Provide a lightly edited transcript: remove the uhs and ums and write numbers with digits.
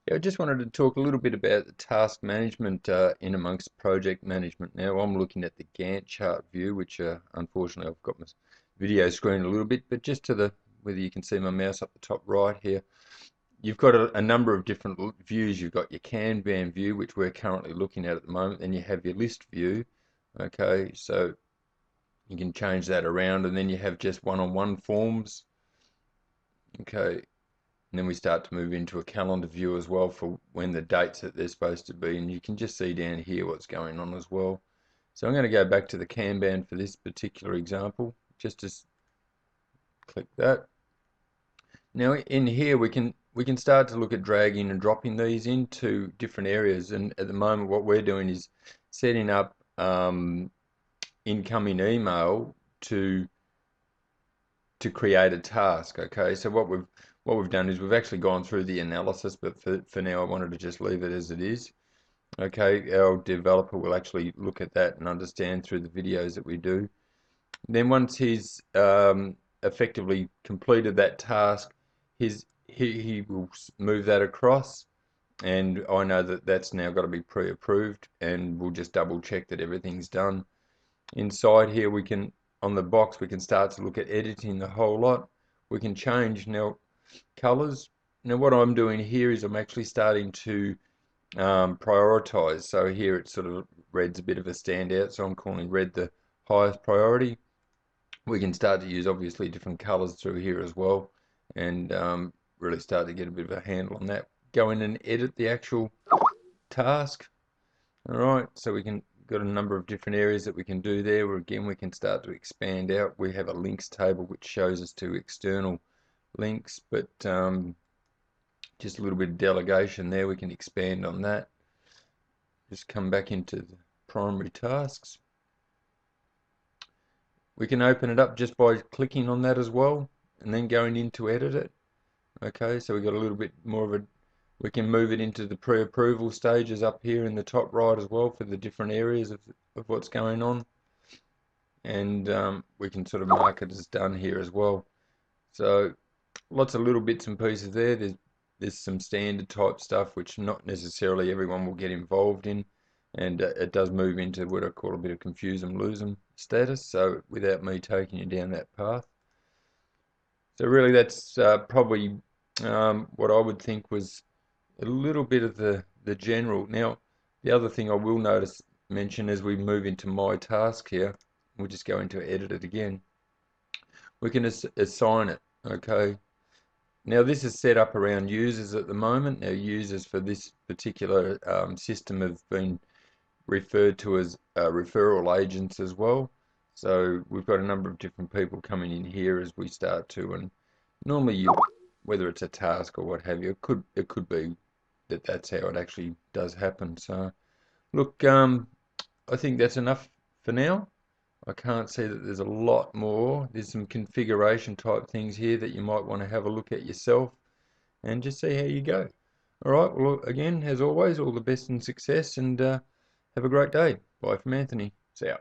Yeah, I just wanted to talk a little bit about the task management in amongst project management. Now, I'm looking at the Gantt chart view, which unfortunately I've got my video screen a little bit, but just to the, whether you can see my mouse up the top right here, you've got a number of different views. You've got your Kanban view, which we're currently looking at the moment, then you have your list view. Okay, so you can change that around, and then you have just one-on-one forms. Okay, and then we start to move into a calendar view as well for when the dates that they're supposed to be. And you can just see down here what's going on as well. So I'm going to go back to the Kanban for this particular example, just to click that. Now in here we can start to look at dragging and dropping these into different areas. And at the moment what we're doing is setting up incoming email to create a task. Okay, so what we've done is we've actually gone through the analysis, but for now I wanted to just leave it as it is. Okay, our developer will actually look at that and understand through the videos that we do. Then once he's effectively completed that task, he will move that across, and I know that that's now got to be pre-approved, and we'll just double check that everything's done. Inside here we can, on the box, we can start to look at editing the whole lot. We can change now colors. Now what I'm doing here is I'm actually starting to prioritize. So here it sort of red's a bit of a standout, so I'm calling red the highest priority. We can start to use obviously different colors through here as well, and really start to get a bit of a handle on that. Go in and edit the actual task. All right, so we can got a number of different areas that we can do there, where again we can start to expand out. We have a links table which shows us to external links, but just a little bit of delegation there. We can expand on that. Just come back into the primary tasks. We can open it up just by clicking on that as well, and then going in to edit it. Okay, so we got a little bit more of a, we can move it into the pre-approval stages up here in the top right as well for the different areas of what's going on. And we can sort of mark it as done here as well. So lots of little bits and pieces there. There's some standard type stuff which not necessarily everyone will get involved in, and it does move into what I call a bit of confuse them, lose them status. So without me taking you down that path. So really that's probably what I would think was a little bit of the general. Now, the other thing I will mention as we move into my task here, we'll just go into edit it again. We can assign it, okay? Now this is set up around users at the moment. Now users for this particular system have been referred to as referral agents as well. So we've got a number of different people coming in here as we start to, and normally you, whether it's a task or what have you, it could be that that's how it actually does happen. So look, I think that's enough for now. I can't see that there's a lot more. There's some configuration type things here that you might want to have a look at yourself and just see how you go. All right, well, again, as always, all the best and success, and have a great day. Bye from Anthony. See ya.